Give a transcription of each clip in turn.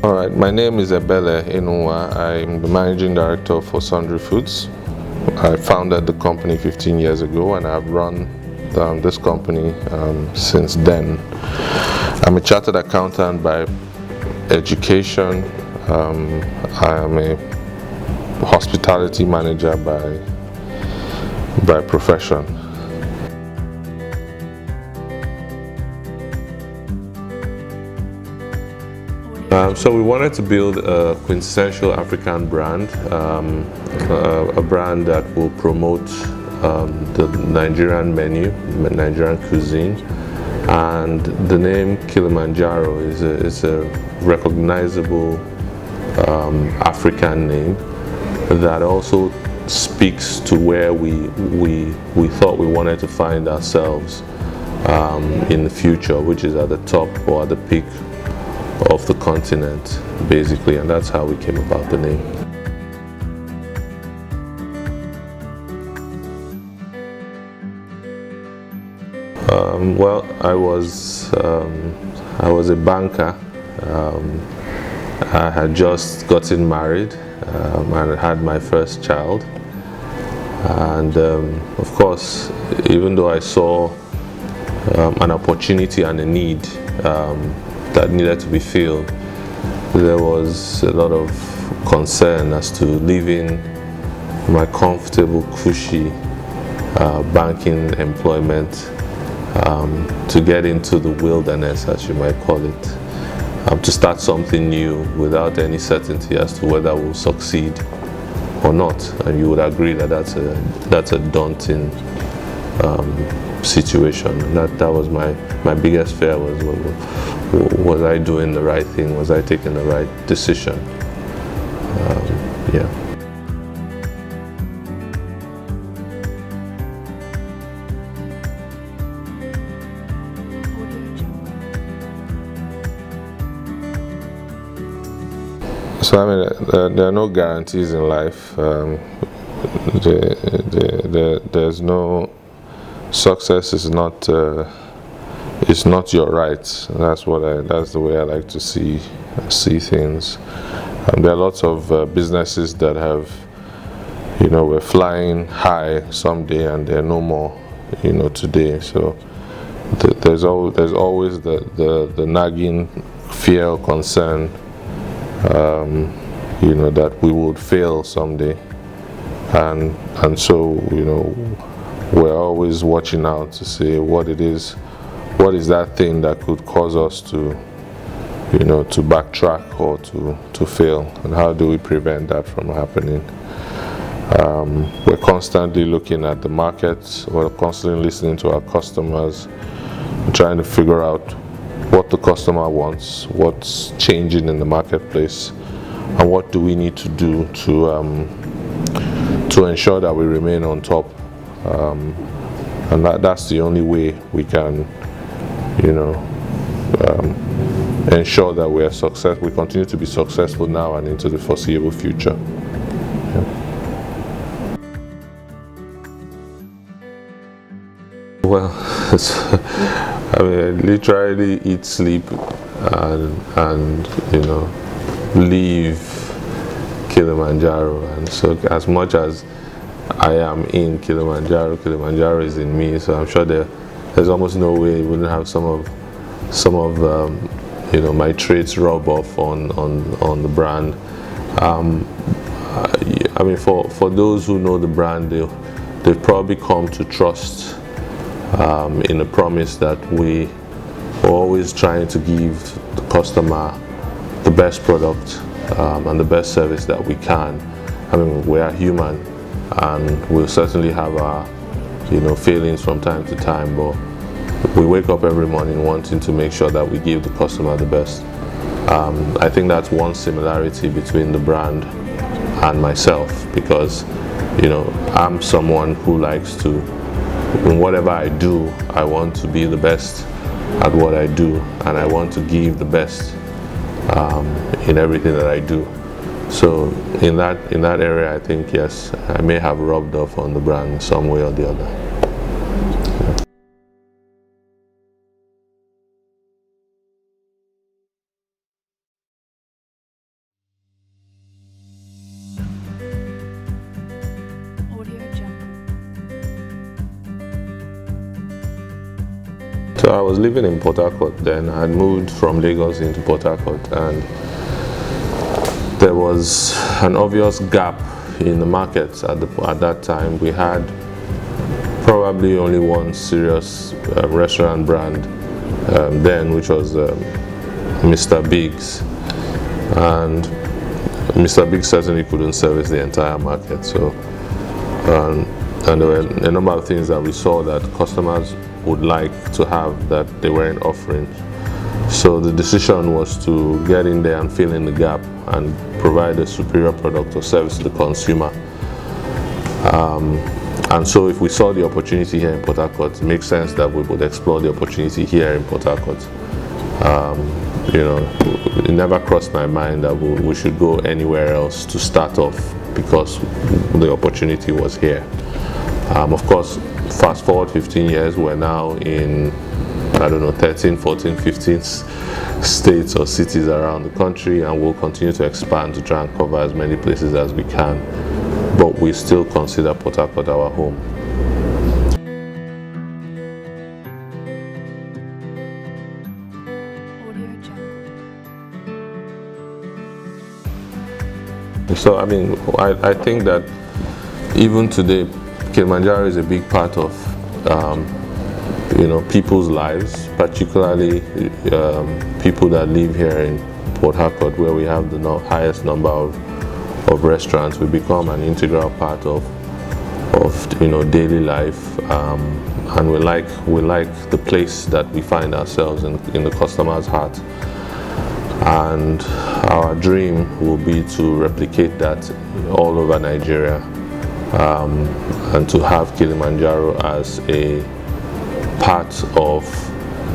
All right, my name is Ebele Enunwa. I'm the managing director for Sundry Foods. I founded the company 15 years ago and I've run this company since then. I'm a chartered accountant by education. I am a hospitality manager by profession. So we wanted to build a quintessential African brand, a brand that will promote the Nigerian menu, Nigerian cuisine, and the name Kilimanjaro is a recognizable African name that also speaks to where we thought we wanted to find ourselves in the future, which is at the top or at the peak of the continent, basically, and that's how we came about the name. Well, I was a banker. I had just gotten married and had my first child, and of course, even though I saw an opportunity and a need that needed to be filled, there was a lot of concern as to leaving my comfortable, cushy banking employment to get into the wilderness, as you might call it, to start something new without any certainty as to whether we'll succeed or not. And you would agree that that's a daunting situation. That was my biggest fear, was I doing the right thing? Was I taking the right decision? Yeah. So I mean, there are no guarantees in life. There's no success is not your right. That's the way I like to see things. There are lots of businesses that have, we're flying high someday and they're no more, today. So there's always the nagging fear or concern, that we would fail someday, and so we're always watching out to see what is that thing that could cause us to backtrack or to fail, and how do we prevent that from happening. We're constantly looking at the markets, we're constantly listening to our customers, trying to figure out what the customer wants, what's changing in the marketplace, and what do we need to do to ensure that we remain on top. And that's the only way we can, ensure that we continue to be successful now and into the foreseeable future. Yeah. Well, I literally eat, sleep, and leave Kilimanjaro. And so, as much as I am in Kilimanjaro, Kilimanjaro is in me. So I'm sure there's almost no way you wouldn't have some of my traits rub off on the brand. I mean, for those who know the brand, they've probably come to trust in the promise that we are always trying to give the customer the best product and the best service that we can. I mean, we are human, and we'll certainly have our failings from time to time, but we wake up every morning wanting to make sure that we give the customer the best. I think that's one similarity between the brand and myself, because I'm someone who likes to, in whatever I do, I want to be the best at what I do, and I want to give the best in everything that I do. So in that area, I think, yes, I may have rubbed off on the brand some way or the other. So I was living in Port Harcourt then. I had moved from Lagos into Port Harcourt, and there was an obvious gap in the market at that time. We had probably only one serious restaurant brand then, which was Mr. Biggs, and Mr. Biggs certainly couldn't service the entire market. So, and there were a number of things that we saw that customers would like to have that they weren't offering. So the decision was to get in there and fill in the gap and provide a superior product or service to the consumer. And so if we saw the opportunity here in Port Harcourt, it makes sense that we would explore the opportunity here in Port Harcourt. You know, it never crossed my mind that we should go anywhere else to start off because the opportunity was here. Of course, fast forward 15 years, we're now in, I don't know, 13, 14, 15 states or cities around the country, and we'll continue to expand to try and cover as many places as we can. But we still consider Port Harcourt our home. So I mean, I think that even today, Kilimanjaro is a big part of you know, people's lives, particularly people that live here in Port Harcourt, where we have the highest number of restaurants. We become an integral part of you know, daily life, and we like the place that we find ourselves in the customer's heart. And our dream will be to replicate that all over Nigeria, and to have Kilimanjaro as a part of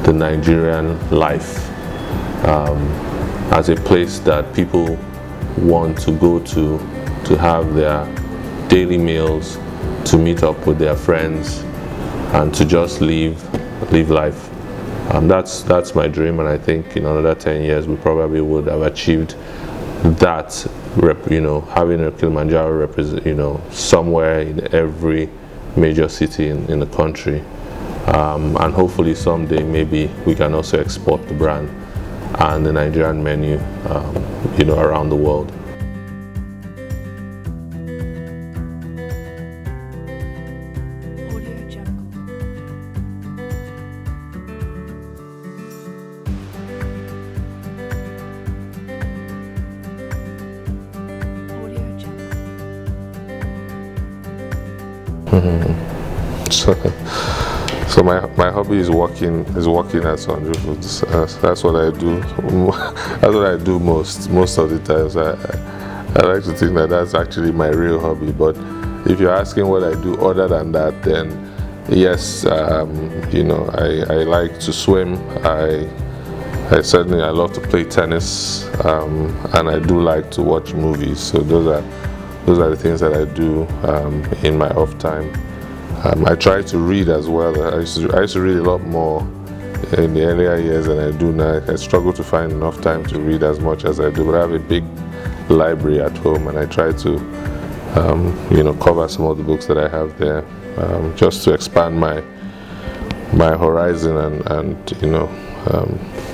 the Nigerian life, as a place that people want to go to have their daily meals, to meet up with their friends, and to just live life. That's my dream, and I think in another 10 years we probably would have achieved that. You know, having a Kilimanjaro represent, you know, somewhere in every major city in the country, and hopefully someday maybe we can also export the brand and the Nigerian menu, you know, around the world. So my hobby is working at Sundry Foods. That's what I do. That's what I do most of the times. I like to think that that's actually my real hobby. But if you're asking what I do other than that, then yes, you know, I like to swim. I love to play tennis, and I do like to watch movies. So those are the things that I do in my off time. I try to read as well. I used to read a lot more in the earlier years than I do now. I struggle to find enough time to read as much as I do, but I have a big library at home, and I try to you know, cover some of the books that I have there, just to expand my horizon and you know,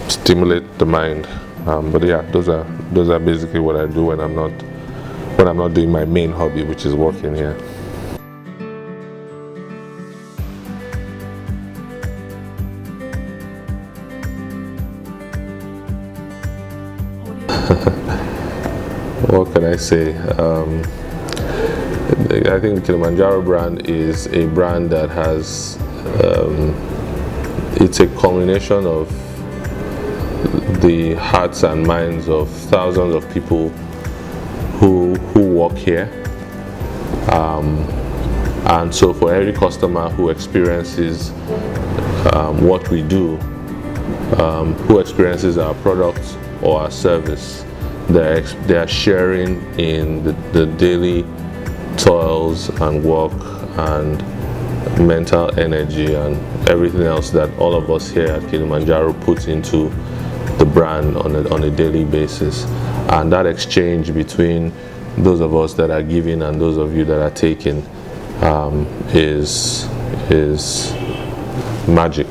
stimulate the mind. But yeah, those are basically what I do when I'm not doing my main hobby, which is working here. What can I say? I think the Kilimanjaro brand is a brand that has, it's a culmination of the hearts and minds of thousands of people who work here. And so for every customer who experiences what we do, who experiences our product or our service, they are sharing in the daily toils and work and mental energy and everything else that all of us here at Kilimanjaro put into the brand on a daily basis. And that exchange between those of us that are giving and those of you that are taking is magic.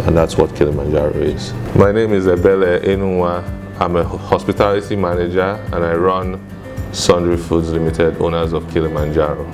and that's what Kilimanjaro is. My name is Ebele Enunwa. I'm a hospitality manager and I run Sundry Foods Limited, owners of Kilimanjaro.